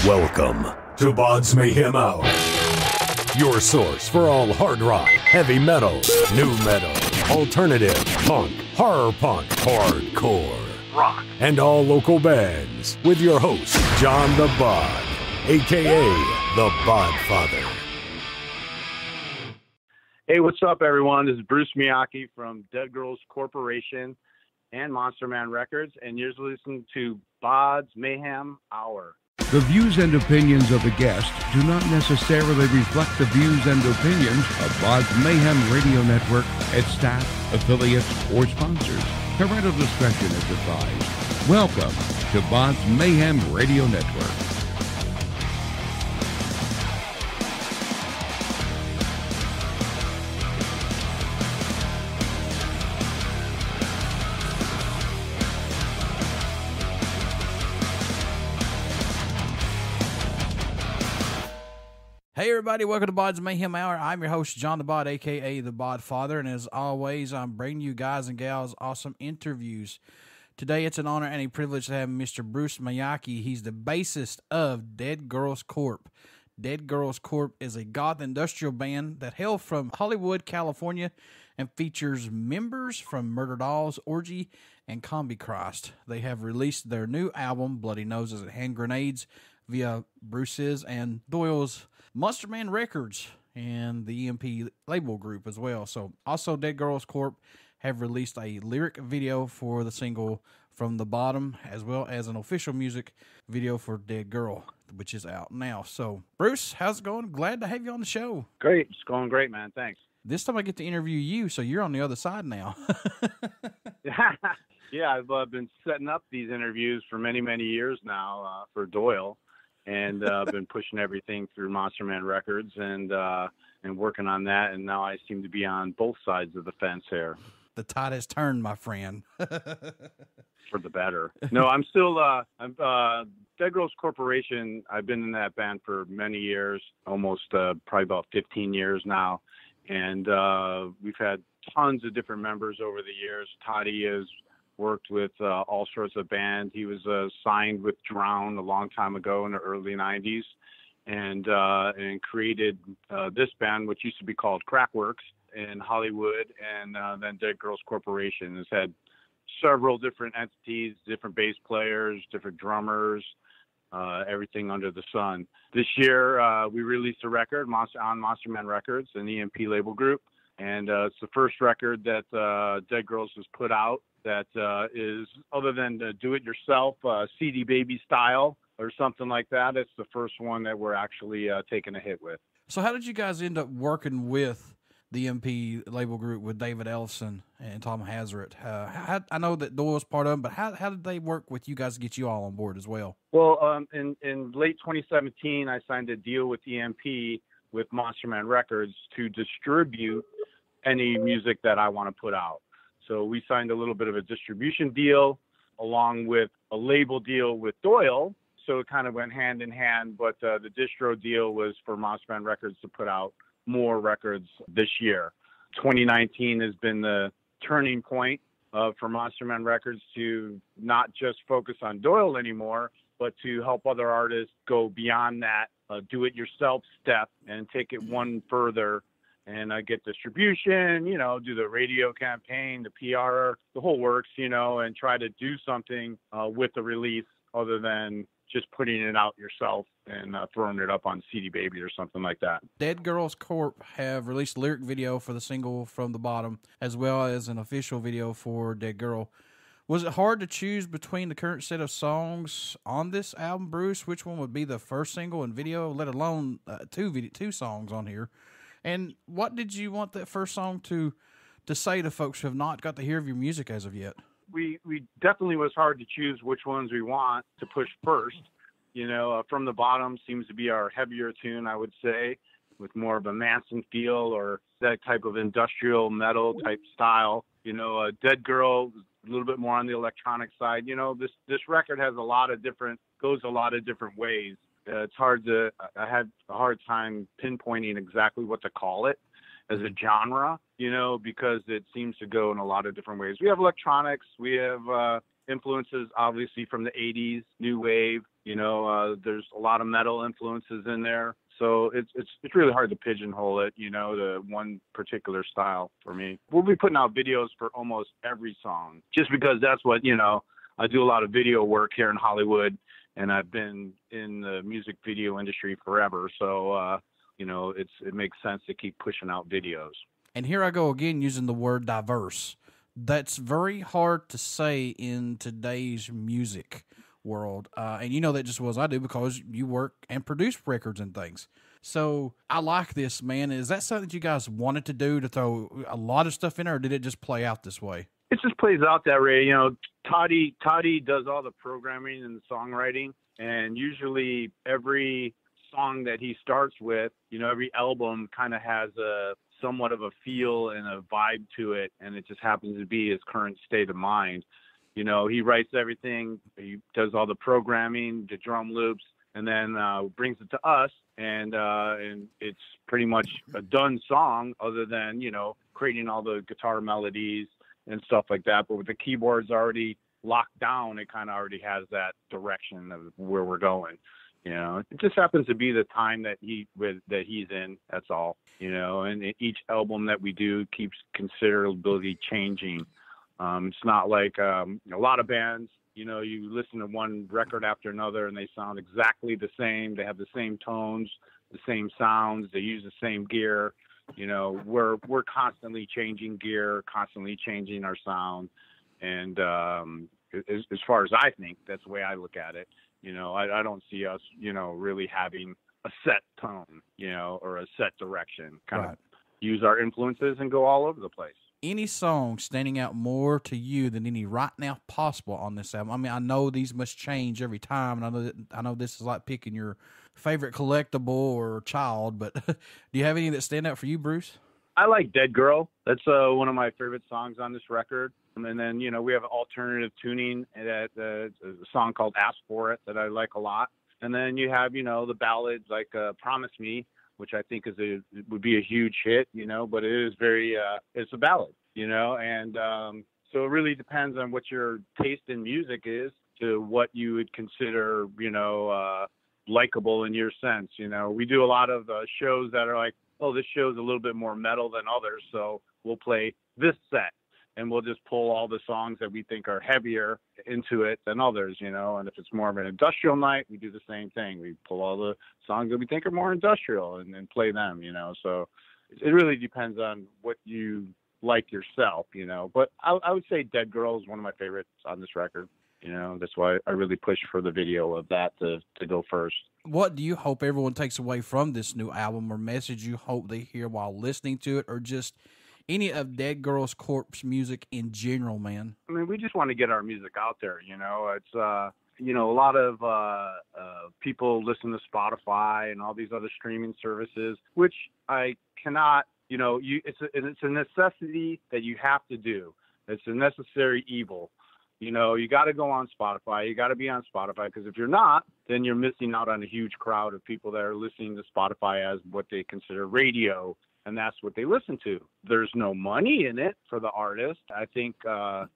Welcome to BODS Mayhem Hour, your source for all hard rock, heavy metal, new metal, alternative, punk, horror punk, hardcore, rock, and all local bands, with your host, John the Bod, a.k.a. the Bodfather. Hey, what's up, everyone? This is Bruce Miyaki from Dead Girls Corporation and Monsterman Records, and you're listening to BODS Mayhem Hour. The views and opinions of the guest do not necessarily reflect the views and opinions of BODS Mayhem Radio Network, its staff, affiliates, or sponsors. Parental discretion is advised. Welcome to BODS Mayhem Radio Network. Hey everybody, welcome to BODS Mayhem Hour. I'm your host, John the Bod, a.k.a. the Bodfather, and as always, I'm bringing you guys and gals awesome interviews. Today, it's an honor and a privilege to have Mr. Bruce Miyaki. He's the bassist of Dead Girls Corp. Dead Girls Corp is a goth industrial band that hail from Hollywood, California, and features members from Murder Dolls, Orgy, and Combi Christ. They have released their new album, Bloody Noses and Hand Grenades, via Bruce's and Doyle's Monsterman Records and the Emp Label Group as well. So also Dead Girls Corp have released a lyric video for the single From the Bottom, as well as an official music video for Dead Girl, which is out now. So Bruce, how's it going? Glad to have you on the show. Great. It's going great, man. Thanks. This time I get to interview you, so you're on the other side now. Yeah, I've been setting up these interviews for many, many years now for Doyle. And been pushing everything through Monsterman Records and working on that. And now I seem to be on both sides of the fence here. The tide has turned, my friend. For the better. No, I'm still I'm Dead Girls Corporation. I've been in that band for many years, almost probably about 15 years now. And we've had tons of different members over the years. Toddy has worked with all sorts of bands. He was signed with Drown a long time ago in the early 90s and created this band, which used to be called Crackworks in Hollywood, and then Dead Girls Corporation has had several different entities, different bass players, different drummers, everything under the sun. This year, we released a record on Monsterman Records and the Emp Label Group, and it's the first record that Dead Girls has put out that is, other than the do-it-yourself CD Baby style or something like that, it's the first one that we're actually taking a hit with. So how did you guys end up working with the Emp Label Group with David Ellison and Tom Hazard? I know that Doyle's part of them, but how did they work with you guys to get you all on board as well? Well, in late 2017, I signed a deal with EMP with Monsterman Records to distribute any music that I want to put out. So we signed a little bit of a distribution deal along with a label deal with Doyle. So it kind of went hand in hand, but the distro deal was for Monsterman Records to put out more records this year. 2019 has been the turning point for Monsterman Records to not just focus on Doyle anymore, but to help other artists go beyond that do-it-yourself step and take it one further and get distribution, do the radio campaign, the PR, the whole works, and try to do something with the release other than just putting it out yourself and throwing it up on CD Baby or something like that. Dead Girls Corp have released a lyric video for the single From the Bottom, as well as an official video for Dead Girl. Was it hard to choose between the current set of songs on this album, Bruce? Which one would be the first single and video, let alone two songs on here? And what did you want that first song to say to folks who have not got to hear of your music as of yet? We definitely was hard to choose which ones we want to push first. From the Bottom seems to be our heavier tune, I would say, with more of a Manson feel or that type of industrial metal type style. Dead Girl, a little bit more on the electronic side. This record has goes a lot of different ways. I had a hard time pinpointing exactly what to call it as a genre, because it seems to go in a lot of different ways. We have electronics, we have influences obviously from the 80s, new wave, There's a lot of metal influences in there. So it's really hard to pigeonhole it, to one particular style for me. We'll be putting out videos for almost every song just because that's what, I do a lot of video work here in Hollywood, and I've been in the music video industry forever. So, it makes sense to keep pushing out videos. And here I go again using the word diverse. That's very hard to say in today's music world. And you know that just as I do because you work and produce records and things. So I like this, man. Is that something that you guys wanted to do, to throw a lot of stuff in there, or did it just play out this way? It just plays out that way. Toddy does all the programming and the songwriting, and usually every song that he starts with, every album kind of has a somewhat of a feel and a vibe to it, and it just happens to be his current state of mind. He writes everything, he does all the programming, the drum loops, and then brings it to us, and it's pretty much a done song other than, creating all the guitar melodies and stuff like that. But with the keyboards already locked down, it kind of already has that direction of where we're going. It just happens to be the time that he's in. That's all. And each album that we do keeps considerably changing. It's not like a lot of bands. You listen to one record after another, and they sound exactly the same. They have the same tones, the same sounds. They use the same gear. We're constantly changing gear, constantly changing our sound. And as far as I think, that's the way I look at it. I don't see us, really having a set tone, or a set direction. Kind of use our influences and go all over the place. Any song standing out more to you than any right now possible on this album? I mean, I know these must change every time, and I know this is like picking your favorite collectible or child, but do you have any that stand out for you, Bruce? I like Dead Girl. That's one of my favorite songs on this record. And then, we have alternative tuning, that a song called Ask For It that I like a lot. And then you have, the ballads like Promise Me, which I think would be a huge hit, but it is it's a ballad, and so it really depends on what your taste in music is to what you would consider, likable in your sense. We do a lot of shows that are like, oh, this show's a little bit more metal than others, so we'll play this set. And we'll just pull all the songs that we think are heavier into it than others, And if it's more of an industrial night, we do the same thing. We pull all the songs that we think are more industrial and then play them, So it really depends on what you like yourself, But I would say Dead Girl is one of my favorites on this record. That's why I really push for the video of that to go first. What do you hope everyone takes away from this new album, or message you hope they hear while listening to it, or just any of Dead Girls Corp's music in general, man? I mean, we just want to get our music out there, It's, a lot of people listen to Spotify and all these other streaming services, which I cannot, it's a necessity that you have to do. It's a necessary evil. You got to go on Spotify. You got to be on Spotify, because if you're not, then you're missing out on a huge crowd of people that are listening to Spotify as what they consider radio. And that's what they listen to. There's no money in it for the artist. I think the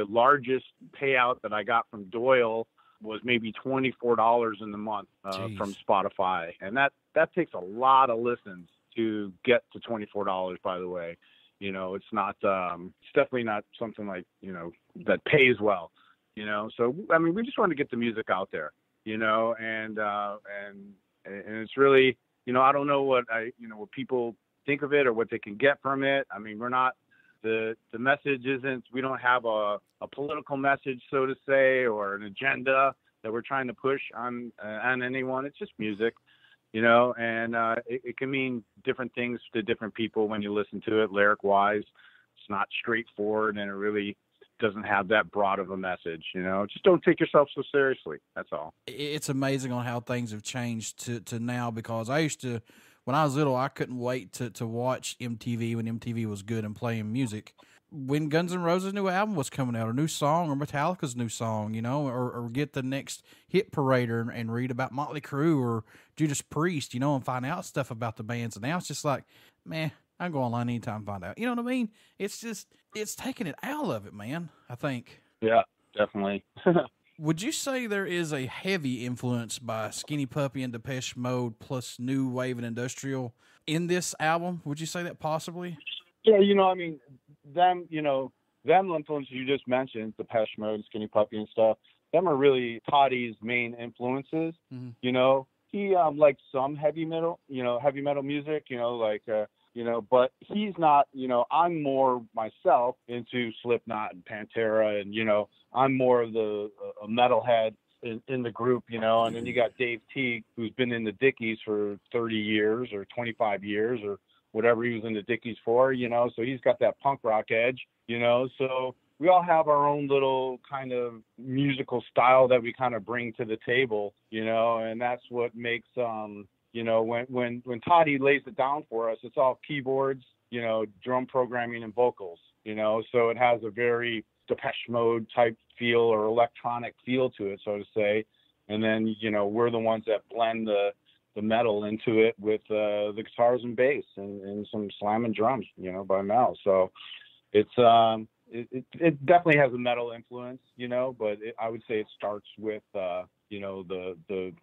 largest payout that I got from Doyle was maybe $24 in the month from Spotify, and that takes a lot of listens to get to $24. By the way, it's not. It's definitely not something like that pays well. So I mean, we just want to get the music out there. And it's really I don't know what what people think of it or what they can get from it. I mean, we're not, the message isn't, we don't have a political message, so to say, or an agenda that we're trying to push on anyone. It's just music, and it can mean different things to different people when you listen to it lyric wise. It's not straightforward, and it really doesn't have that broad of a message. Just don't take yourself so seriously. That's all. It's amazing on how things have changed to now, because I used to, when I was little, I couldn't wait to watch MTV when MTV was good and playing music. When Guns N' Roses' new album was coming out, or new song, or Metallica's new song, or get the next hit parader and read about Motley Crue or Judas Priest, and find out stuff about the bands. And now it's just like, man, I can go online anytime and find out. You know what I mean? It's just, it's taking it out of it, man, I think. Yeah, definitely. Would you say there is a heavy influence by Skinny Puppy and Depeche Mode plus new wave and industrial in this album? Would you say that possibly? Yeah, I mean, them influences you just mentioned, Depeche Mode, Skinny Puppy and stuff, them are really Toddy's main influences. Mm-hmm. He likes some heavy metal music, but he's not, I'm more myself into Slipknot and Pantera, and, I'm more of a metalhead in the group, and then you got Dave Teague, who's been in the Dickies for 30 years or 25 years or whatever he was in the Dickies for, so he's got that punk rock edge, so we all have our own little kind of musical style that we kind of bring to the table, and that's what makes, when Toddy lays it down for us, it's all keyboards, drum programming and vocals, so it has a very Depeche Mode type feel or electronic feel to it, so to say. And then, we're the ones that blend the metal into it with the guitars and bass and some slamming drums, by Mel. So it's it definitely has a metal influence, but I would say it starts with the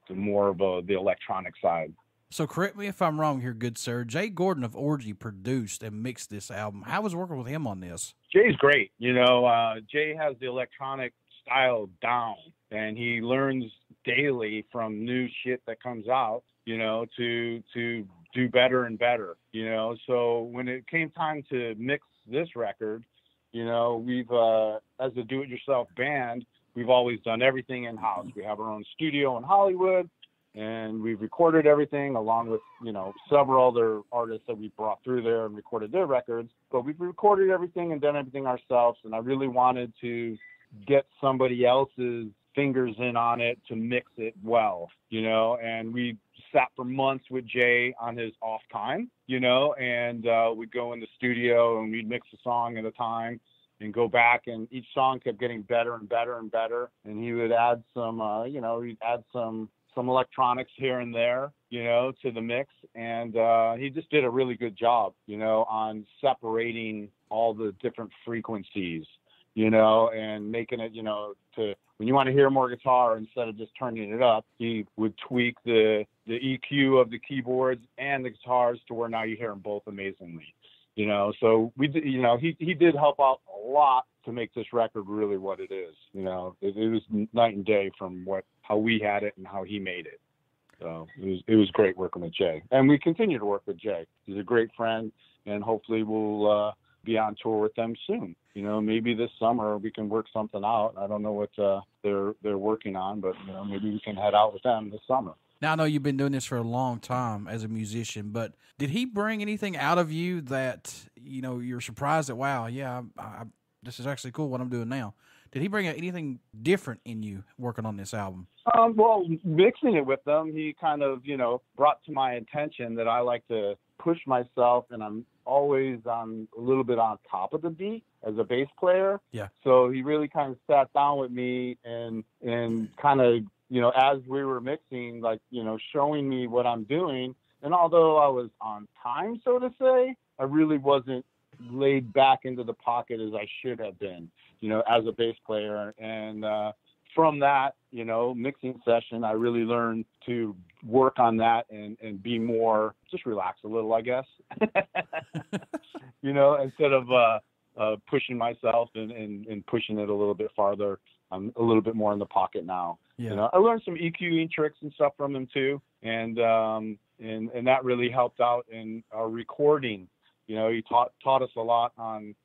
more of the electronic side. So correct me if I'm wrong here, good sir. Jay Gordon of Orgy produced and mixed this album. How was working with him on this? Jay's great. Jay has the electronic style down, and he learns daily from new shit that comes out, to do better and better, So when it came time to mix this record, we've, as a do-it-yourself band, we've always done everything in-house. We have our own studio in Hollywood, and we've recorded everything along with, several other artists that we brought through there and recorded their records. But we've recorded everything and done everything ourselves. And I really wanted to get somebody else's fingers in on it to mix it well, and we sat for months with Jay on his off time, and we'd go in the studio and we'd mix a song at a time and go back, and each song kept getting better and better and better. And he would add some, some electronics here and there, to the mix. And he just did a really good job, on separating all the different frequencies, and making it, to when you want to hear more guitar, instead of just turning it up, he would tweak the EQ of the keyboards and the guitars to where now you hear them both amazingly, So we did, he did help out a lot to make this record really what it is. It was night and day from how we had it and how he made it. So it was great working with Jay, and we continue to work with Jay. He's a great friend, and hopefully we'll be on tour with them soon. Maybe this summer we can work something out. I don't know what they're working on, but maybe we can head out with them this summer. Now, I know you've been doing this for a long time as a musician, but did he bring anything out of you that, you're surprised that, wow, yeah, this is actually cool what I'm doing now? Did he bring out anything different in you working on this album? Well, mixing it with them, he kind of, brought to my attention that I like to push myself, and I'm always a little bit on top of the beat as a bass player. Yeah. So he really kind of sat down with me and kind of, as we were mixing, like, showing me what I'm doing. And although I was on time, so to say, I really wasn't laid back into the pocket as I should have been, as a bass player. And from that, mixing session, I really learned to work on that and be more, just relax a little, I guess, instead of pushing myself and pushing it a little bit farther. I'm a little bit more in the pocket now. Yeah. I learned some EQing tricks and stuff from him too. And that really helped out in our recording. He taught us a lot on,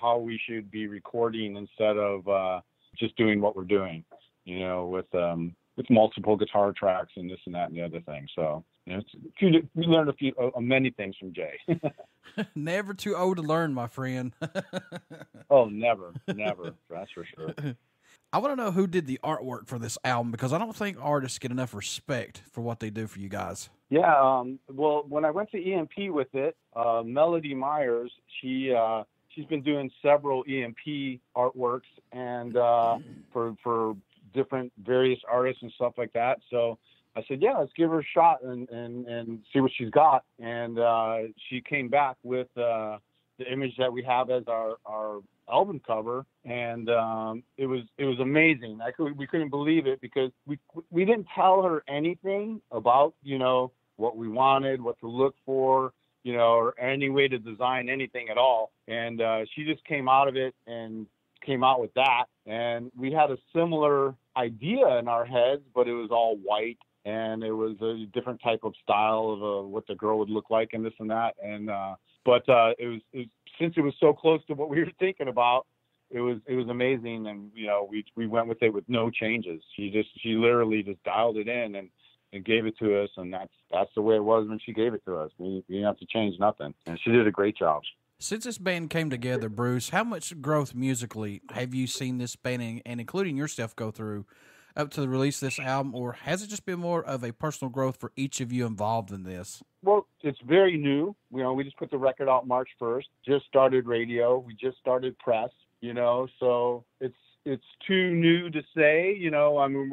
how we should be recording instead of just doing what we're doing, with multiple guitar tracks and this and that and the other thing. So, we learned many things from Jay. Never too old to learn, my friend. Oh, never. That's for sure. I want to know who did the artwork for this album, because I don't think artists get enough respect for what they do for you guys. Yeah. Well, when I went to EMP with it, Melody Myers, she's been doing several EMP artworks and for different various artists and stuff like that. So I said, yeah, let's give her a shot and see what she's got. And she came back with the image that we have as our album cover, and it was amazing. We couldn't believe it because we didn't tell her anything about, you know, what we wanted, what to look for, you know, or any way to design anything at all. And she just came out of it and came out with that. And we had a similar idea in our heads, but it was all white, and it was a different type of style of what the girl would look like and this and that. And but it was since it was so close to what we were thinking about, it was amazing. And you know, we went with it with no changes. She literally just dialed it in and gave it to us, and that's the way it was when she gave it to us. We didn't have to change nothing, and she did a great job. Since this band came together, Bruce, how much growth musically have you seen this band and including yourself go through up to the release of this album, or has it just been more of a personal growth for each of you involved in this? Well, it's very new. You know, we just put the record out March 1st, just started radio, we just started press, you know, so it's too new to say, you know. I mean,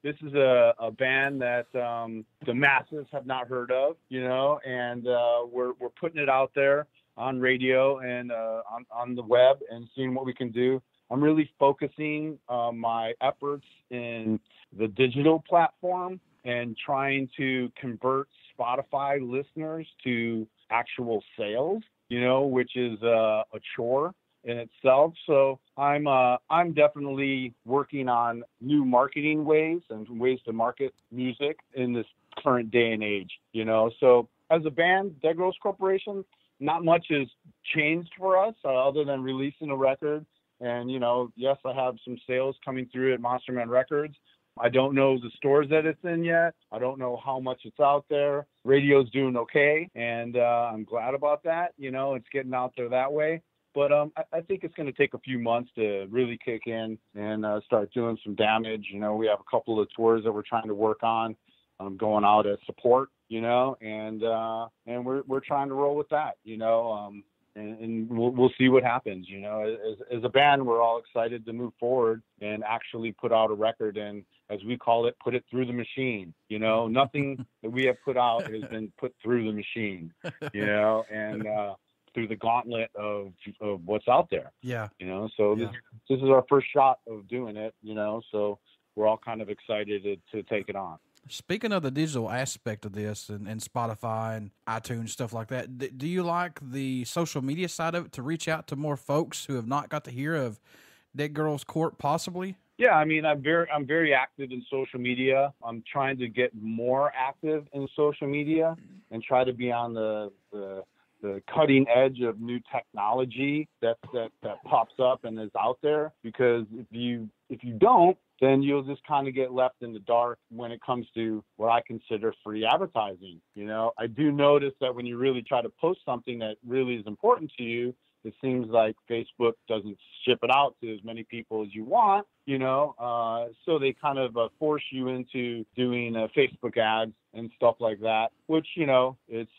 this is a band that the masses have not heard of, you know, and we're putting it out there on radio and on the web and seeing what we can do. I'm really focusing my efforts in the digital platform and trying to convert Spotify listeners to actual sales, you know, which is a chore in itself. So I'm definitely working on new marketing ways and ways to market music in this current day and age, you know. So as a band, Dead Girls Corporation, not much has changed for us other than releasing a record. And, you know, yes, I have some sales coming through at Monsterman Records. I don't know the stores that it's in yet. I don't know how much it's out there. Radio's doing okay, and I'm glad about that. You know, it's getting out there that way. But I think it's going to take a few months to really kick in and start doing some damage. You know, we have a couple of tours that we're trying to work on, going out as support, you know, and we're trying to roll with that, you know, and we'll see what happens. You know, as a band, we're all excited to move forward and actually put out a record and, as we call it, put it through the machine. You know, nothing that we have put out has been put through the machine, you know, and through the gauntlet of what's out there. Yeah. You know, so this is our first shot of doing it, you know, so we're all kind of excited to take it on. Speaking of the digital aspect of this and Spotify and iTunes, stuff like that, do you like the social media side of it to reach out to more folks who have not got to hear of Dead Girls Corp possibly? Yeah, I mean, I'm very active in social media. I'm trying to get more active in social media and try to be on the cutting edge of new technology that pops up and is out there, because if you don't, then you'll just kind of get left in the dark when it comes to what I consider free advertising. You know, I do notice that when you really try to post something that really is important to you, it seems like Facebook doesn't ship it out to as many people as you want, you know, so they kind of force you into doing Facebook ads and stuff like that, which, you know, it's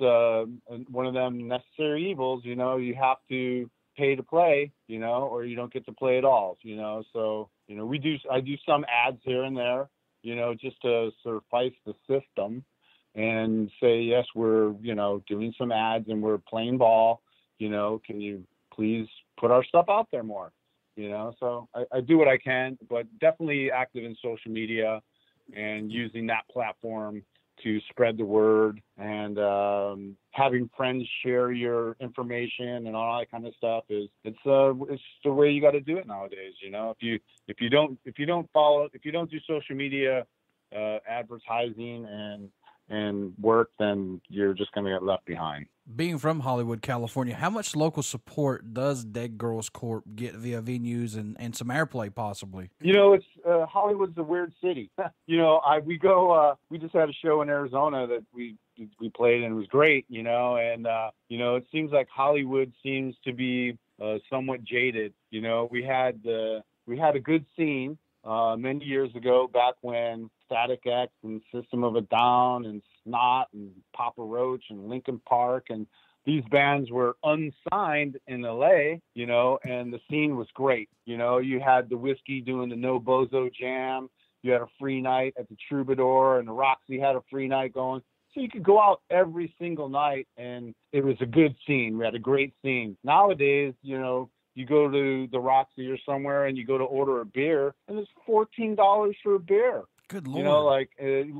one of them necessary evils. You know, you have to pay to play, you know, or you don't get to play at all, you know. So, you know, I do some ads here and there, you know, just to suffice the system and say, yes, we're, you know, doing some ads and we're playing ball, you know, can you please put our stuff out there more, you know. So I do what I can, but definitely active in social media and using that platform to spread the word and having friends share your information and all that kind of stuff it's the way you got to do it nowadays. You know, if you don't do social media advertising and work, then you're just going to get left behind. Being from Hollywood, California, how much local support does Dead Girls Corp get via venues and some airplay possibly? You know, it's Hollywood's a weird city. You know, we just had a show in Arizona that we played and it was great, you know, and you know, it seems like Hollywood seems to be somewhat jaded. You know, we had a good scene many years ago, back when Static X and System of a Down and Snot and Papa Roach and Linkin Park and these bands were unsigned in LA, you know, and the scene was great. You know, you had the Whiskey doing the No Bozo Jam. You had a free night at the Troubadour, and the Roxy had a free night going. So you could go out every single night and it was a good scene. We had a great scene. Nowadays, you know, you go to the Roxy or somewhere and you go to order a beer, and it's $14 for a beer. Good Lord. You know, like,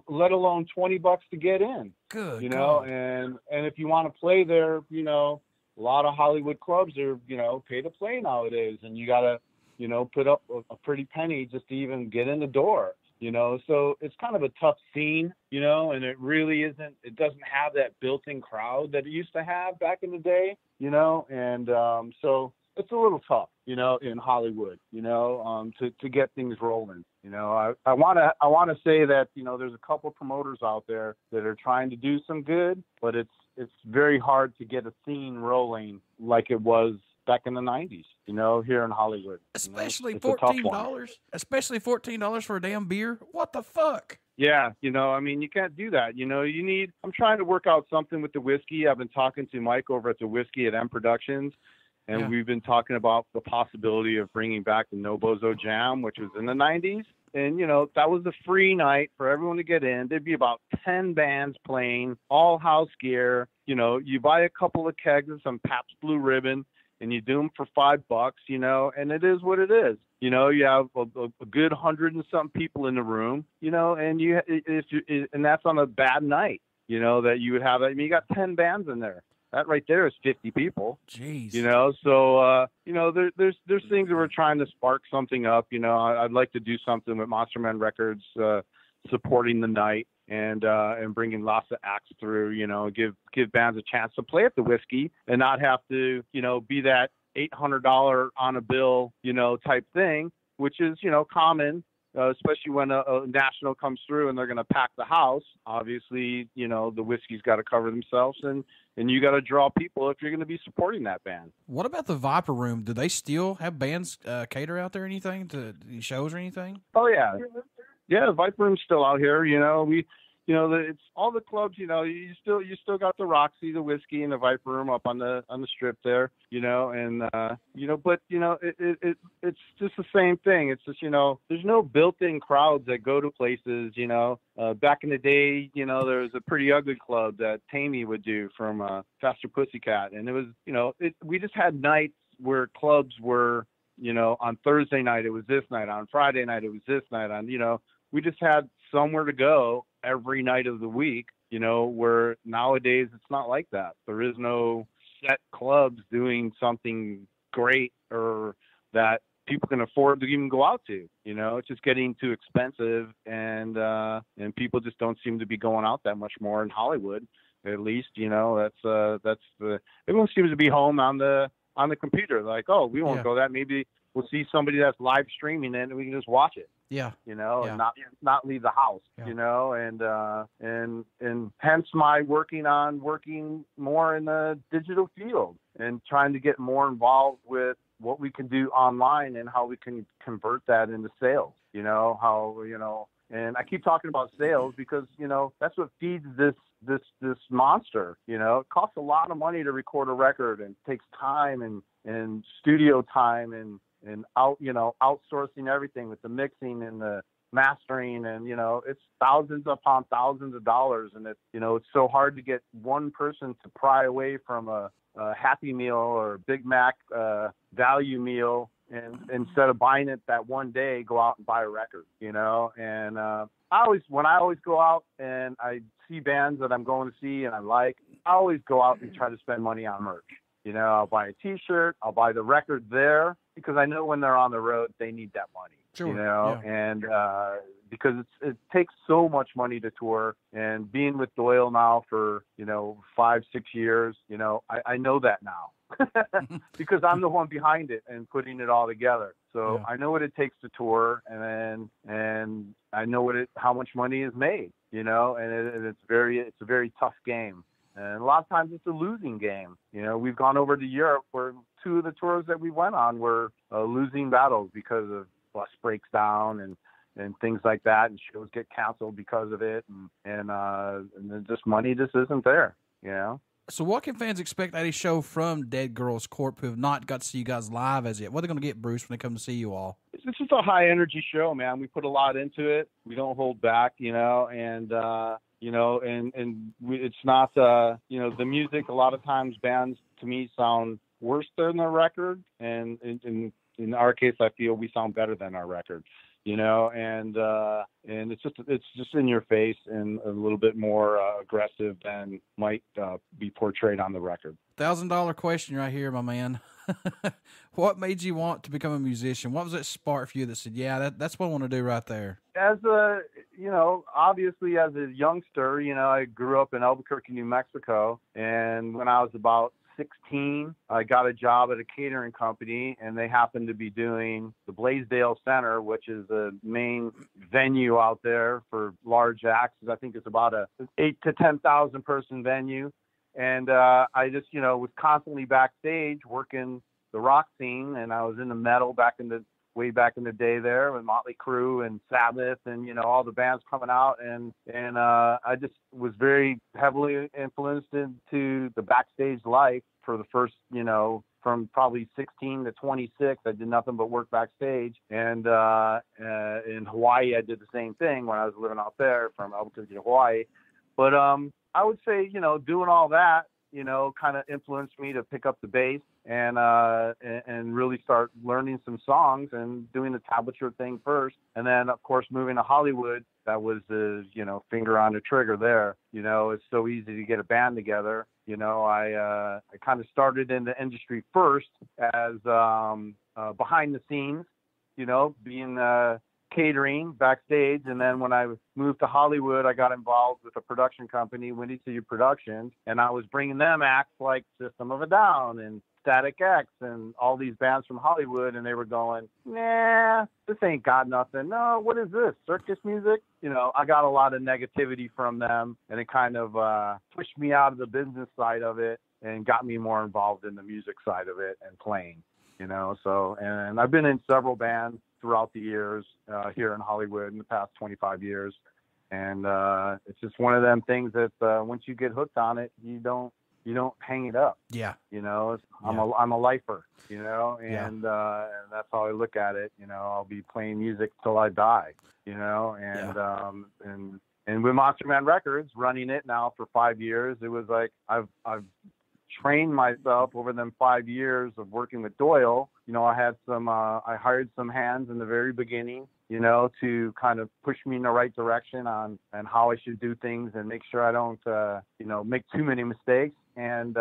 let alone $20 to get in. Good You know, God. and if you want to play there, you know, a lot of Hollywood clubs are, you know, pay to play nowadays, and you got to, you know, put up a pretty penny just to even get in the door. You know, so it's kind of a tough scene, you know, and it really isn't, it doesn't have that built-in crowd that it used to have back in the day, you know, and so it's a little tough, you know, in Hollywood, you know, to get things rolling. You know, I want to say that, you know, there's a couple promoters out there that are trying to do some good, but it's very hard to get a scene rolling like it was back in the 90s, you know, here in Hollywood. Especially you know, $14. Especially $14 for a damn beer. What the fuck? Yeah, you know, I mean, you can't do that. You know, I'm trying to work out something with the whiskey. I've been talking to Mike over at the Whiskey at Emp Productions, and we've been talking about the possibility of bringing back the No Bozo Jam, which was in the 90s. And, you know, that was a free night for everyone to get in. There'd be about 10 bands playing, all house gear. You know, you buy a couple of kegs of some Pabst Blue Ribbon, and you do them for $5, you know, and it is what it is. You know, you have a good 100 and some people in the room, you know, and and that's on a bad night, you know, that you would have. I mean, you got 10 bands in there. That right there is 50 people. Jeez. You know, so you know, there's things that we're trying to spark something up. You know, I'd like to do something with Monsterman Records, supporting the night and bringing lots of acts through. You know, give bands a chance to play at the Whiskey and not have to, you know, be that $800 on a bill, you know, type thing, which is, you know, common. Especially when a national comes through and they're going to pack the house. Obviously, you know, the Whiskey's got to cover themselves, and you got to draw people if you're going to be supporting that band. What about the Viper Room? Do they still have bands cater out there, anything, to any shows or anything? Oh, yeah. Yeah, the Viper Room's still out here. You know, it's all the clubs, you know, you still got the Roxy, the Whiskey, and the Viper Room up on the strip there, you know, and, you know, but, you know, it's just the same thing. It's just, you know, there's no built-in crowds that go to places, you know. Back in the day, you know, there was a Pretty Ugly club that Tammy would do from Faster Pussycat, and it was, you know, we just had nights where clubs were, you know, on Thursday night it was this night, on Friday night it was this night, on, you know, we just had somewhere to go every night of the week, you know, where nowadays it's not like that. There is no set clubs doing something great or that people can afford to even go out to, you know. It's just getting too expensive, and people just don't seem to be going out that much more in Hollywood, at least, you know. Everyone seems to be home on the computer, like, oh, we won't go that. Maybe we'll see somebody that's live streaming it and we can just watch it. Yeah. You know, and not leave the house, you know, and hence my working more in the digital field and trying to get more involved with what we can do online and how we can convert that into sales, you know, how, you know, and I keep talking about sales because, you know, that's what feeds this monster, you know. It costs a lot of money to record a record, and it takes time and studio time and outsourcing everything with the mixing and the mastering, and, you know, it's thousands upon thousands of dollars, and it's, you know, it's so hard to get one person to pry away from a Happy Meal or Big Mac value meal, and instead of buying it that one day, go out and buy a record, you know. And when I always go out and I see bands that I'm going to see and I always go out and try to spend money on merch. You know, I'll buy a T-shirt, I'll buy the record there, because I know when they're on the road, they need that money. Sure. You know, and because it takes so much money to tour, and being with Doyle now for, you know, 5-6 years, you know, I know that now because I'm the one behind it and putting it all together. So I know what it takes to tour, and I know how much money is made, you know, and it's a very tough game. And a lot of times it's a losing game. You know, we've gone over to Europe where 2 of the tours that we went on were losing battles because of bus breaks down and things like that, and shows get canceled because of it, and just money just isn't there, you know. So what can fans expect at a show from Dead Girls Corp who have not got to see you guys live as yet? What are they going to get, Bruce, when they come to see you all? It's just a high energy show, man. We put a lot into it. We don't hold back, you know, and you know, it's not, you know, the music. A lot of times bands to me sound worse than the record, and in our case, I feel we sound better than our record. And it's just in your face and a little bit more aggressive than might be portrayed on the record. $1,000 question right here, my man. What made you want to become a musician? What was that spark for you that said, yeah, that's what I want to do right there? Obviously as a youngster, I grew up in Albuquerque, New Mexico. And when I was about 16, I got a job at a catering company, and they happened to be doing the Blaisdell Center, which is the main venue out there for large acts. I think it's about a 8,000 to 10,000 person venue. And I just, was constantly backstage working the rock scene, and I was in the metal way back in the day there with Motley Crue and Sabbath and, all the bands coming out. And I just was very heavily influenced into the backstage life for the first, from probably 16 to 26. I did nothing but work backstage. And in Hawaii, I did the same thing when I was living out there from Albuquerque to Hawaii. But I would say, doing all that, kind of influenced me to pick up the bass and really start learning some songs and doing the tablature thing first. And then, of course, moving to Hollywood, that was the, finger on the trigger there. It's so easy to get a band together. I kind of started in the industry first as behind the scenes, being catering backstage. And then when I moved to Hollywood, I got involved with a production company, Windy City Productions, and I was bringing them acts like System of a Down and Static X and all these bands from Hollywood, and they were going, nah, this ain't got nothing. No, what is this, circus music? I got a lot of negativity from them, and it kind of pushed me out of the business side of it and got me more involved in the music side of it and playing, so, and I've been in several bands throughout the years here in Hollywood in the past 25 years. And it's just one of them things that once you get hooked on it, you don't hang it up. Yeah. I'm a lifer, and that's how I look at it. I'll be playing music till I die, and with Monsterman Records, running it now for 5 years, it was like I've trained myself over them 5 years of working with Doyle. I had I hired some hands in the very beginning, to kind of push me in the right direction on how I should do things and make sure I don't, make too many mistakes. And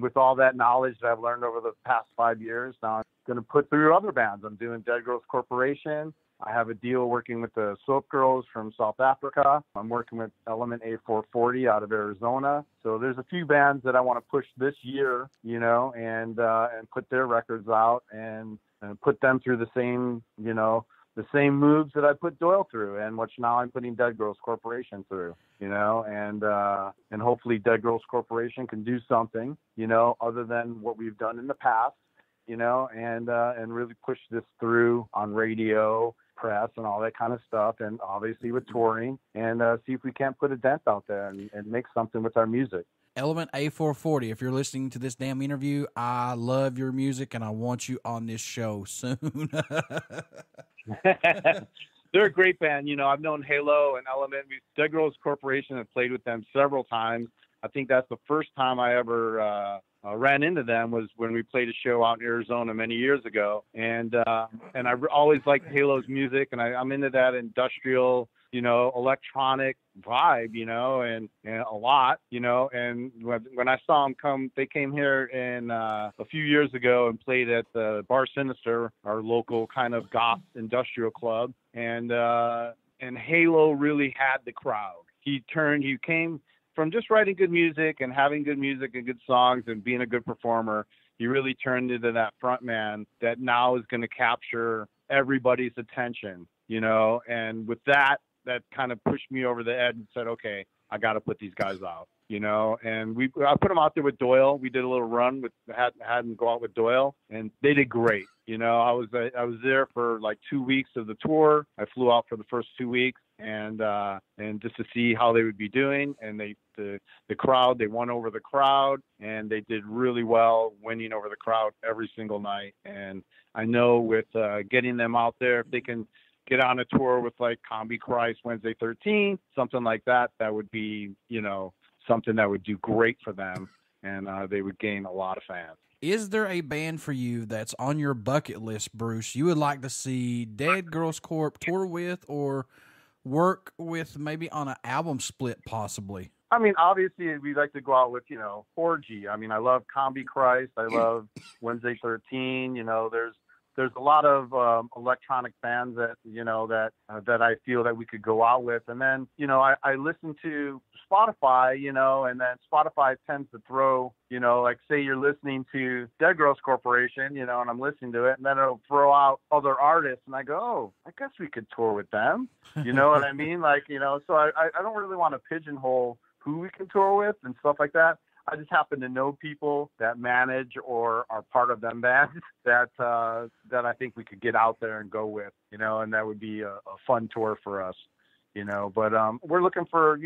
with all that knowledge that I've learned over the past 5 years, now I'm going to put through other bands. I'm doing Dead Girls Corporation. I have a deal working with the Soap Girls from South Africa. I'm working with Element A440 out of Arizona. So there's a few bands that I want to push this year, and put their records out and put them through the same, the same moves that I put Doyle through, and which now I'm putting Dead Girls Corporation through, and hopefully Dead Girls Corporation can do something, other than what we've done in the past, and really push this through on radio, press, and all that kind of stuff, and obviously with touring, and see if we can't put a dent out there and make something with our music. Element A440, if you're listening to this damn interview, I love your music and I want you on this show soon. They're a great band. I've known Halo and Element. Dead Girls Corporation have played with them several times. I think that's the first time I ever ran into them was when we played a show out in Arizona many years ago. And I always liked Halo's music, and I'm into that industrial, electronic vibe, and a lot, and when I saw them come, they came here in a few years ago and played at the Bar Sinister, our local kind of goth industrial club. And Halo really had the crowd. He came from just writing good music and having good music and good songs and being a good performer. He really turned into that front man that now is going to capture everybody's attention, and with that kind of pushed me over the edge and said, okay, I got to put these guys out, and I put them out there with Doyle. We did a little run had them go out with Doyle, and they did great. I was there for like 2 weeks of the tour. I flew out for the first 2 weeks and just to see how they would be doing. And the crowd, they won over the crowd, and they did really well winning over the crowd every single night. And I know with getting them out there, if they can get on a tour with like Combi Christ Wednesday 13th, something like that, that would be, something that would do great for them. And they would gain a lot of fans. Is there a band for you that's on your bucket list, Bruce, you would like to see Dead Girls Corp tour with or work with, maybe on an album split possibly? I mean, obviously, we'd like to go out with, Orgy. I mean, I love Combi Christ. I love Wednesday 13. There's a lot of electronic bands that that I feel that we could go out with. And then I listen to Spotify, and then Spotify tends to throw, like say you're listening to Dead Girls Corporation, and I'm listening to it, and then it'll throw out other artists, and I go, oh, I guess we could tour with them. You know what I mean? Like, so I don't really want to pigeonhole who we can tour with and stuff like that. I just happen to know people that manage or are part of them bands that I think we could get out there and go with, and that would be a fun tour for us, But we're looking for,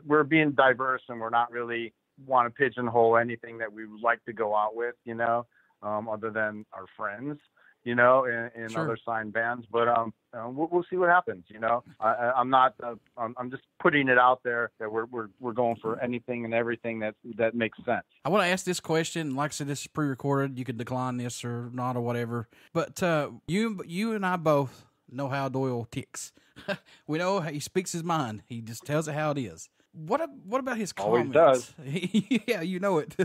we're being diverse, and we're not really want to pigeonhole anything that we would like to go out with, other than our friends, in Sure. other signed bands. But we'll see what happens. I'm not. I'm just putting it out there that we're going for anything and everything that makes sense. I want to ask this question. Like I said, this is pre-recorded. You could decline this or not or whatever. But you and I both know how Doyle ticks. We know he speaks his mind. He just tells it how it is. What about his comments? Always does. Yeah, you know it.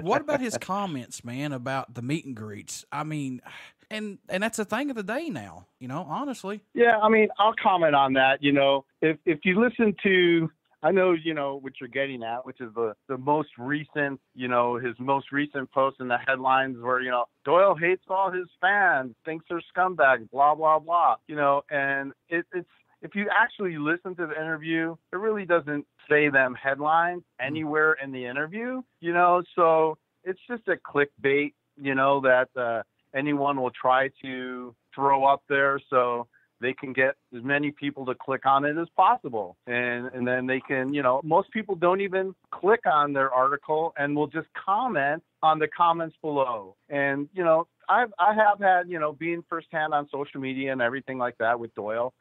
What about his comments, man, about the meet and greets? I mean, and that's a thing of the day now, honestly. Yeah, I mean, I'll comment on that. If you listen to, I know, what you're getting at, which is the most recent, his most recent post in the headlines where, Doyle hates all his fans, thinks they're scumbags, blah, blah, blah, and it's, if you actually listen to the interview, it really doesn't say them headlines anywhere in the interview, so it's just a clickbait, that anyone will try to throw up there so they can get as many people to click on it as possible. And then they can, most people don't even click on their article and will just comment on the comments below. And, I have had, being firsthand on social media and everything like that with Doyle,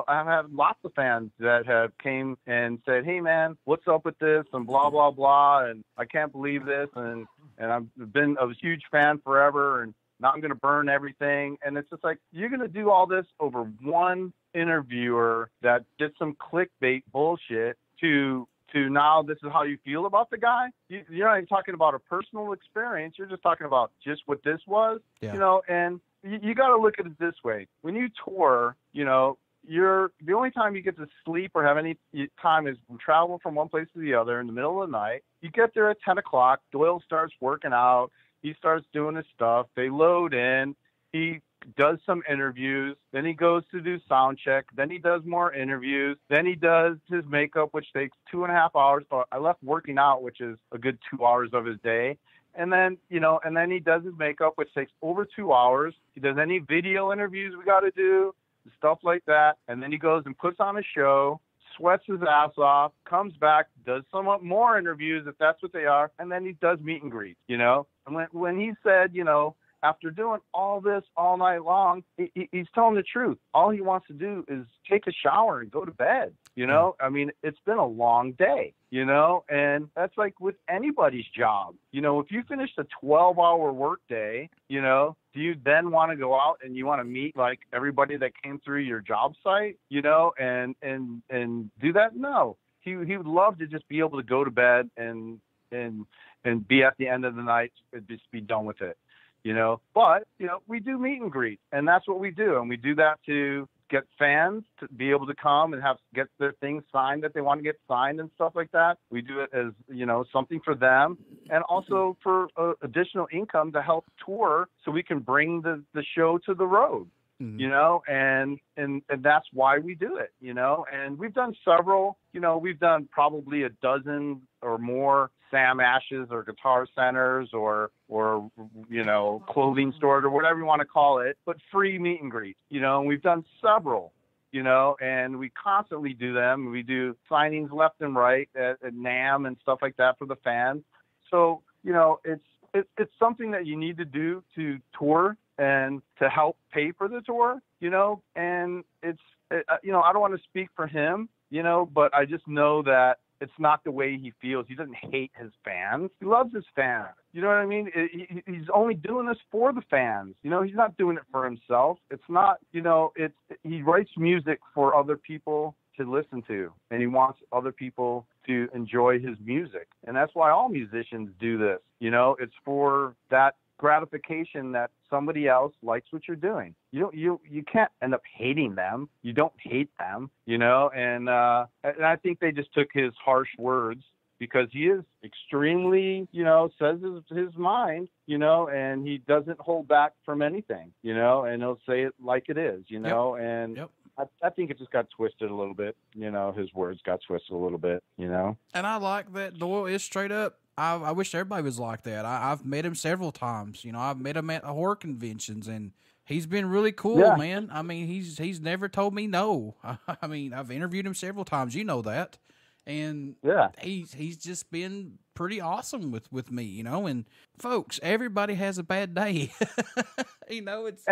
I've had lots of fans that have came and said, hey man, what's up with this? And blah, blah, blah. And I can't believe this. And I've been a huge fan forever. And now I'm going to burn everything. And it's just like, you're going to do all this over one interviewer that did some clickbait bullshit to now this is how you feel about the guy. You're not even talking about a personal experience. You're just talking about just what this was, and you got to look at it this way. When you tour, you're the only time you get to sleep or have any time is travel from one place to the other in the middle of the night. You get there at 10 o'clock. Doyle starts working out. He starts doing his stuff. They load in. He does some interviews. Then he goes to do sound check. Then he does more interviews. Then he does his makeup, which takes 2.5 hours. So I left working out, which is a good 2 hours of his day. And then, and then he does his makeup, which takes over 2 hours. He does any video interviews we got to do, stuff like that. And then he goes and puts on a show, sweats his ass off, comes back, does some more interviews if that's what they are. And then he does meet and greets, And when he said, after doing all this all night long, he's telling the truth. All he wants to do is take a shower and go to bed. I mean, it's been a long day, and that's like with anybody's job. If you finished a 12-hour work day, do you then want to go out and you want to meet like everybody that came through your job site, and do that? No, he would love to just be able to go to bed and be at the end of the night and just be done with it. But we do meet and greet, and that's what we do. And we do that to get fans to be able to come and get their things signed that they want to get signed and stuff like that. We do it as, something for them and also for additional income to help tour so we can bring the show to the road, and that's why we do it, and we've done several, we've done probably a dozen or more Sam Ashes or Guitar Centers or clothing stores or whatever you want to call it, but free meet and greets, and we've done several, and we constantly do them. We do signings left and right at NAMM and stuff like that for the fans. So, it's something that you need to do to tour and to help pay for the tour, and it's, I don't want to speak for him, but I just know that it's not the way he feels. He doesn't hate his fans. He loves his fans. You know what I mean? He's only doing this for the fans. You know, he's not doing it for himself. It's not, you know, he writes music for other people to listen to, and he wants other people to enjoy his music. And that's why all musicians do this. You know, it's for that gratification that somebody else likes what you're doing. You can't end up hating them. You don't hate them, you know, and I think they just took his harsh words, because he is extremely, you know, says his mind, you know, and he doesn't hold back from anything, you know, and he'll say it like it is, you know. Yep. And yep. I think it just got twisted a little bit, you know, his words got twisted a little bit, you know. And I like that Doyle is straight up. I wish everybody was like that. I've met him several times. You know, I've met him at horror conventions, and he's been really cool, man. I mean, he's never told me no. I mean, I've interviewed him several times. You know that. And he's just been pretty awesome with me, you know. And folks, everybody has a bad day. You know, it's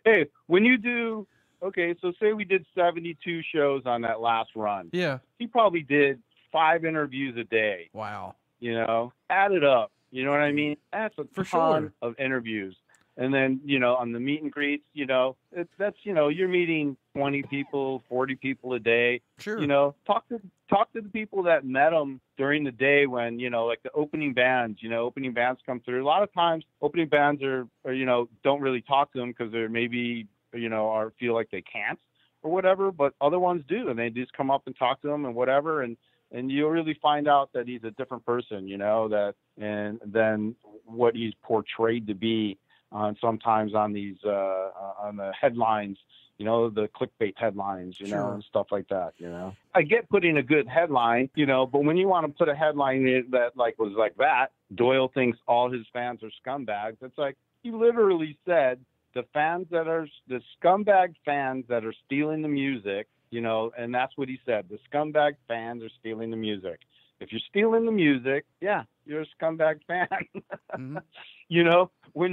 hey, when you do, okay, so say we did 72 shows on that last run. Yeah. He probably did 5 interviews a day. Wow. You know, add it up. You know what I mean? That's a ton of interviews. And then, you know, on the meet and greets, you know, that's, you know, you're meeting 20 people, 40 people a day. Sure. You know, talk to the people that met them during the day when, you know, like the opening bands, you know, opening bands come through. A lot of times opening bands are you know, don't really talk to them because they're maybe, you know, or feel like they can't or whatever, but other ones do. And they just come up and talk to them and whatever. And you'll really find out that he's a different person, you know, and then what he's portrayed to be sometimes on these on the headlines, you know, the clickbait headlines, you know, and stuff like that, you know. I get putting a good headline, you know, but when you want to put a headline in that was like that, Doyle thinks all his fans are scumbags. It's like, he literally said the scumbag fans that are stealing the music, you know, and that's what he said. The scumbag fans are stealing the music. If you're stealing the music, yeah, you're a scumbag fan. Mm-hmm. You know, but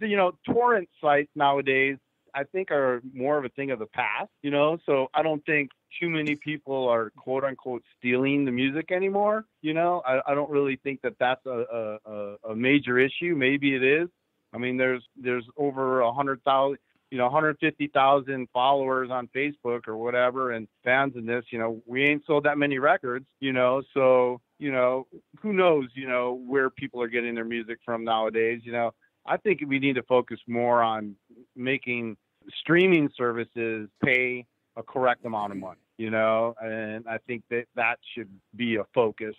you know, torrent sites nowadays, I think, are more of a thing of the past, you know, so I don't think too many people are quote unquote stealing the music anymore. You know, I don't really think that that's a major issue. Maybe it is. I mean, there's over 100,000, you know, 150,000 followers on Facebook or whatever, and fans in this, you know, we ain't sold that many records, you know, so, you know, who knows, you know, where people are getting their music from nowadays. You know, I think we need to focus more on making streaming services pay a correct amount of money, you know, and I think that should be a focus,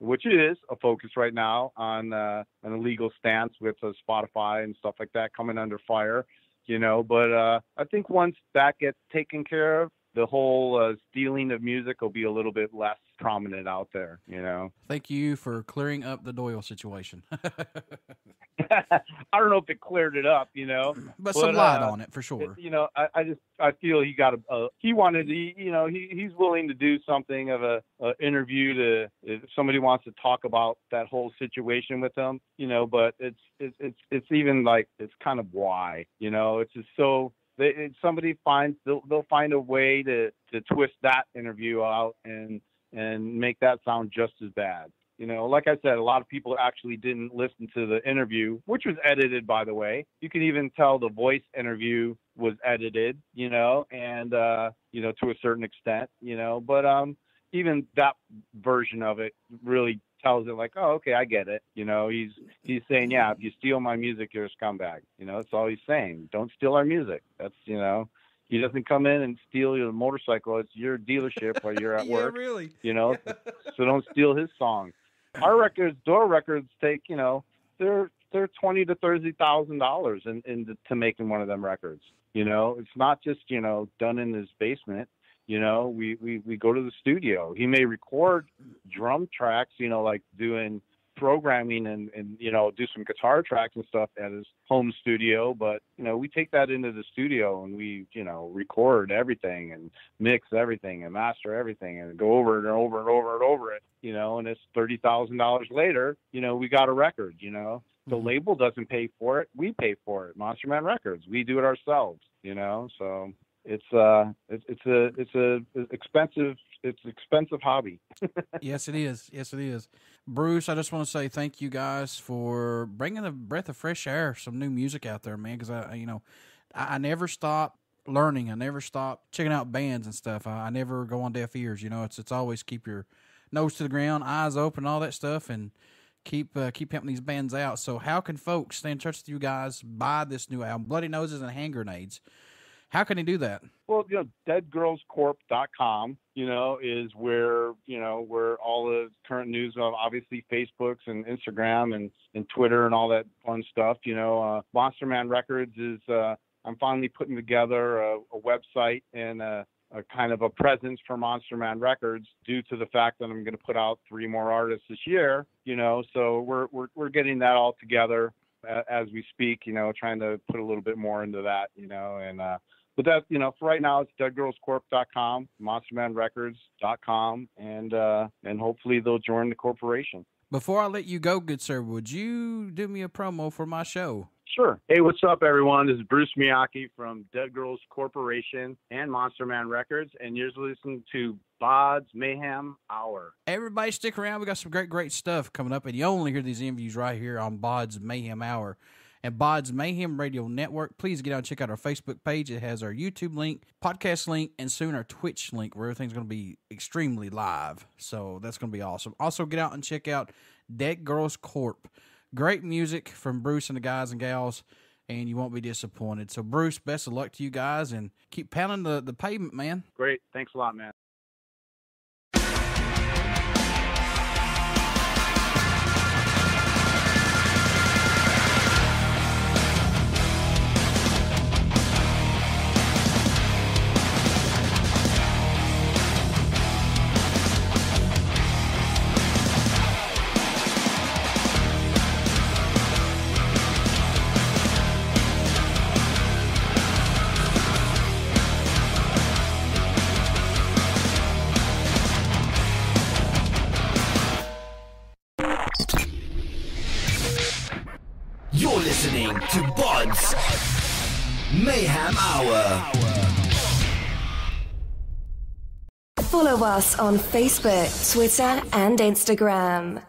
which it is a focus right now on an illegal stance with Spotify and stuff like that coming under fire. You know, but I think once that gets taken care of, the whole stealing of music will be a little bit less prominent out there, you know. Thank you for clearing up the Doyle situation. I don't know if it cleared it up, you know. But some light on it, for sure. You know, I feel he got he wanted to, you know, he's willing to do something of a interview to, if somebody wants to talk about that whole situation with him, you know, but it's even like, it's kind of why, you know, it's just so, somebody they'll find a way to twist that interview out and make that sound just as bad. You know, like I said, a lot of people actually didn't listen to the interview, which was edited, by the way. You can even tell the voice interview was edited, you know, and, you know, to a certain extent, you know, but even that version of it really tells it like, oh, okay, I get it. You know, he's saying, yeah, if you steal my music, you're a scumbag. You know, that's all he's saying. Don't steal our music. That's, you know, he doesn't come in and steal your motorcycle. It's your dealership while you're at work. Really? You know, so don't steal his song. Our records, Doyle records, take, you know, they're $20,000 to $30,000 into making one of them records. You know, it's not just, you know, done in his basement. You know, we go to the studio. He may record drum tracks, you know, like doing programming and, you know, do some guitar tracks and stuff at his home studio. But, you know, we take that into the studio and we, you know, record everything and mix everything and master everything and go over it and over and over and over it, you know, and it's $30,000 later, you know, we got a record, you know. The label doesn't pay for it. We pay for it. Monsterman Records. We do it ourselves, you know, so. it's a expensive hobby. Yes, it is. Yes, it is. Bruce, I just want to say thank you guys for bringing a breath of fresh air, some new music out there, man. Because I never stop learning. I never stop checking out bands and stuff. I never go on deaf ears. It's always keep your nose to the ground, eyes open, all that stuff, and keep helping these bands out. So how can folks stay in touch with you guys, buy this new album, Bloody Noses and Hand Grenades? How can they do that? Well, deadgirlscorp.com, is where all the current news of, obviously, Facebooks and Instagram and Twitter and all that fun stuff. Monsterman Records is, I'm finally putting together a website and a kind of a presence for Monsterman Records due to the fact that I'm going to put out 3 more artists this year, so we're getting that all together as we speak, trying to put a little bit more into that, but that, for right now, it's deadgirlscorp.com, monstermanrecords.com, and hopefully they'll join the corporation. Before I let you go, good sir, would you do me a promo for my show? Sure. Hey, what's up, everyone? This is Bruce Miyaki from Dead Girls Corporation and Monsterman Records, and you're listening to BODS Mayhem Hour. Everybody stick around. We got some great stuff coming up, and you only hear these interviews right here on BODS Mayhem Hour and BODS Mayhem Radio Network. Please get out and check out our Facebook page. It has our YouTube link, podcast link, and soon our Twitch link, where everything's going to be extremely live. So that's going to be awesome. Also, get out and check out Dead Girls Corp. Great music from Bruce and the guys and gals, and you won't be disappointed. So, Bruce, best of luck to you guys, and keep pounding the pavement, man. Great. Thanks a lot, man. You're listening to BODS Mayhem Hour. Follow us on Facebook, Twitter, and Instagram.